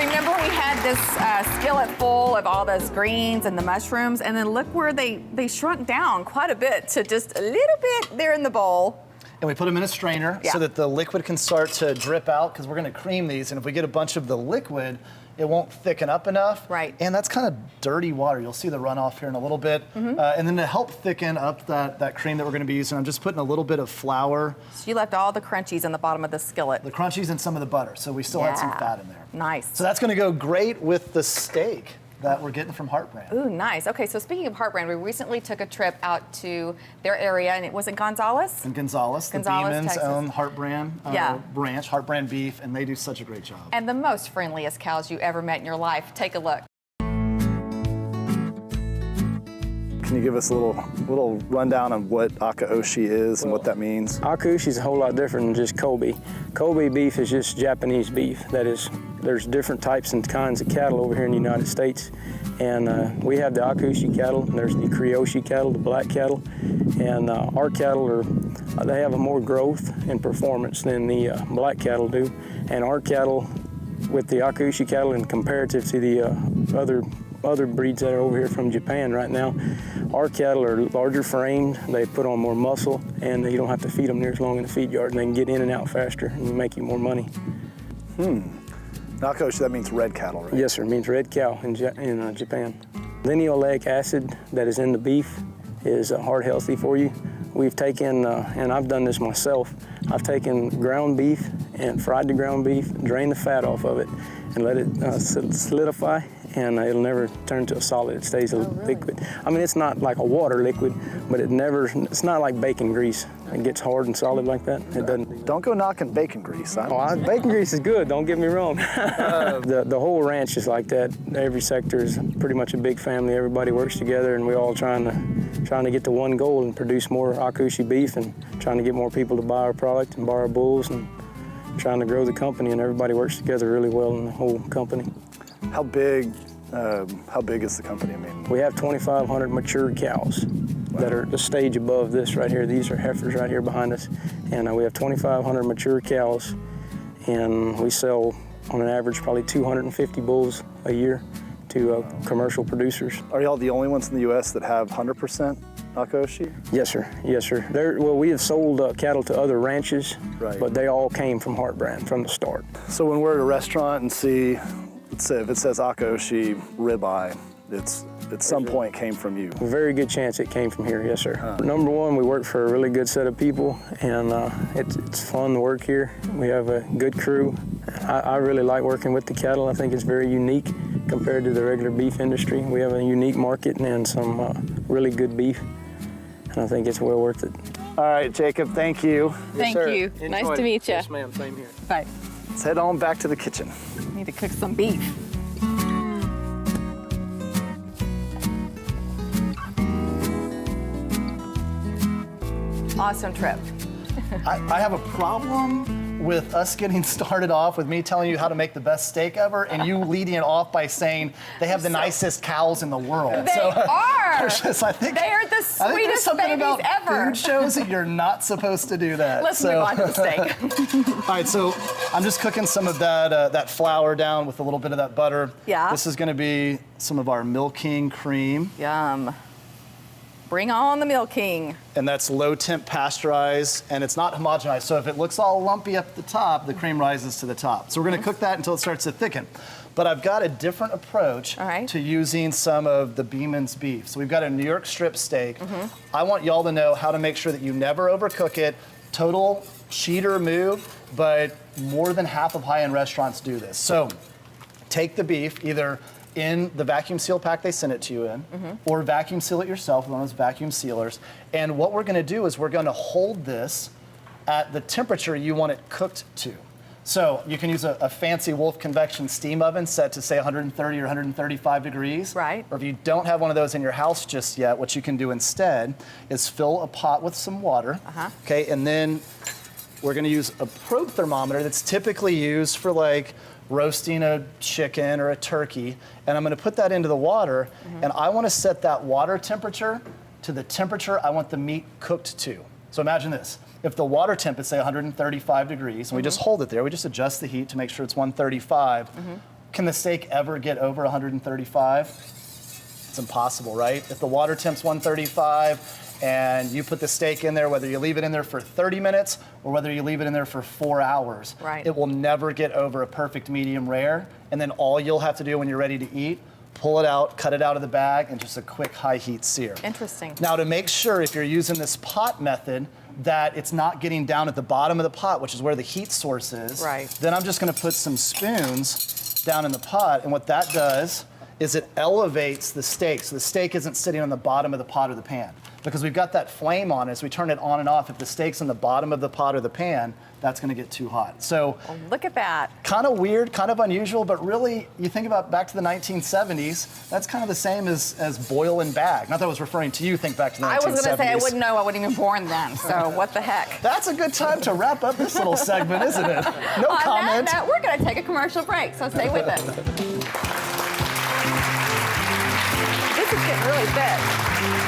remember we had this skillet full of all those greens and the mushrooms, and then look where they shrunk down quite a bit to just a little bit there in the bowl. And we put them in a strainer so that the liquid can start to drip out, because we're gonna cream these, and if we get a bunch of the liquid, it won't thicken up enough. Right. And that's kind of dirty water. You'll see the runoff here in a little bit. And then to help thicken up that cream that we're gonna be using, I'm just putting a little bit of flour. So you left all the crunchies in the bottom of the skillet. The crunchies and some of the butter, so we still had some fat in there. Nice. So that's gonna go great with the steak that we're getting from HeartBrand. Ooh, nice. Okay, so speaking of HeartBrand, we recently took a trip out to their area, and it was in Gonzales? In Gonzales, the Beamans own HeartBrand branch, HeartBrand beef, and they do such a great job. And the most friendliest cows you ever met in your life. Take a look. Can you give us a little rundown on what Akaushi is and what that means? Akaushi is a whole lot different than just Kobe. Kobe beef is just Japanese beef. That is, there's different types and kinds of cattle over here in the United States. And we have the Akaushi cattle, and there's the Kyoshi cattle, the black cattle. And our cattle they have a more growth and performance than the black cattle do. And our cattle, with the Akaushi cattle and comparative to the other breeds that are over here from Japan right now, our cattle are larger framed, they put on more muscle, and you don't have to feed them near as long in the feed yard, and they can get in and out faster and make you more money. Akaushi, that means red cattle, right? Yes, sir, it means red cow in Japan. Linoleic acid that is in the beef is heart healthy for you. We've taken, and I've done this myself, I've taken ground beef and fried the ground beef, drained the fat off of it, and let it solidify, and it'll never turn to a solid. It stays a liquid. I mean, it's not like a water liquid, but it's not like bacon grease. It gets hard and solid like that. It doesn't. Don't go knocking bacon grease. Bacon grease is good, don't get me wrong. The whole ranch is like that. Every sector is pretty much a big family. Everybody works together, and we're all trying to get to one goal and produce more Akaushi beef, and trying to get more people to buy our product and buy our bulls, and trying to grow the company, and everybody works together really well in the whole company. How big is the company? I mean, we have 2,500 matured cows that are the stage above this right here. These are heifers right here behind us, and we have 2,500 mature cows, and we sell on an average probably 250 bulls a year to commercial producers. Are y'all the only ones in the U.S. that have 100% Akaushi? Yes, sir. Yes, sir. Well, we have sold cattle to other ranches, but they all came from HeartBrand from the start. So when we're at a restaurant and see, let's say if it says Akaushi ribeye, it's at some point came from you. Very good chance it came from here, yes, sir. Number one, we work for a really good set of people, and it's fun to work here. We have a good crew. I really like working with the cattle. I think it's very unique compared to the regular beef industry. We have a unique market and some really good beef, and I think it's well worth it. All right, Jacob, thank you. Thank you. Nice to meet you. Yes, ma'am, same here. Bye. Let's head on back to the kitchen. Need to cook some beef. Awesome trip. I have a problem with us getting started off with me telling you how to make the best steak ever, and you leading it off by saying they have the nicest cows in the world. They are. They are the sweetest babies about ever. Food shows that you're not supposed to do that. Let's move on to the steak. All right, so I'm just cooking some of that flour down with a little bit of that butter. Yeah. This is going to be some of our milking cream. Yum. Bring on the milking. And that's low temp pasteurized, and it's not homogenized. So if it looks all lumpy up the top, the cream rises to the top. So we're gonna cook that until it starts to thicken. But I've got a different approach to using some of the Beeman's beef. So we've got a New York strip steak. I want y'all to know how to make sure that you never overcook it. Total sheet or move, but more than half of high-end restaurants do this. So take the beef, either in the vacuum seal pack they send it to you in, or vacuum seal it yourself with one of those vacuum sealers. And what we're gonna do is we're gonna hold this at the temperature you want it cooked to. So you can use a fancy Wolf convection steam oven set to say 130 or 135 degrees. Right. Or if you don't have one of those in your house just yet, what you can do instead is fill a pot with some water. Okay, and then we're gonna use a probe thermometer that's typically used for like roasting a chicken or a turkey, and I'm gonna put that into the water, and I wanna set that water temperature to the temperature I want the meat cooked to. So imagine this. If the water temp is say 135 degrees, and we just hold it there, we just adjust the heat to make sure it's 135, Can the steak ever get over 135? It's impossible, right? If the water temp's 135 and you put the steak in there, whether you leave it in there for 30 minutes or whether you leave it in there for 4 hours, it will never get over a perfect medium rare. And then all you'll have to do when you're ready to eat, pull it out, cut it out of the bag, and just a quick high heat sear. Interesting. Now, to make sure if you're using this pot method that it's not getting down at the bottom of the pot, which is where the heat source is, then I'm just gonna put some spoons down in the pot, and what that does is it elevates the steak, so the steak isn't sitting on the bottom of the pot or the pan. Because we've got that flame on, as we turn it on and off, if the steak's in the bottom of the pot or the pan, that's gonna get too hot. So, look at that. Kind of weird, kind of unusual, but really, you think about back to the 1970s, that's kind of the same as boil and bag. Not that I was referring to you, think back to the 1970s. I was gonna say, I wouldn't know, I wasn't even born then, so what the heck. That's a good time to wrap up this little segment, isn't it? No comment. That note, we're gonna take a commercial break, so stay with us. This is getting really thick.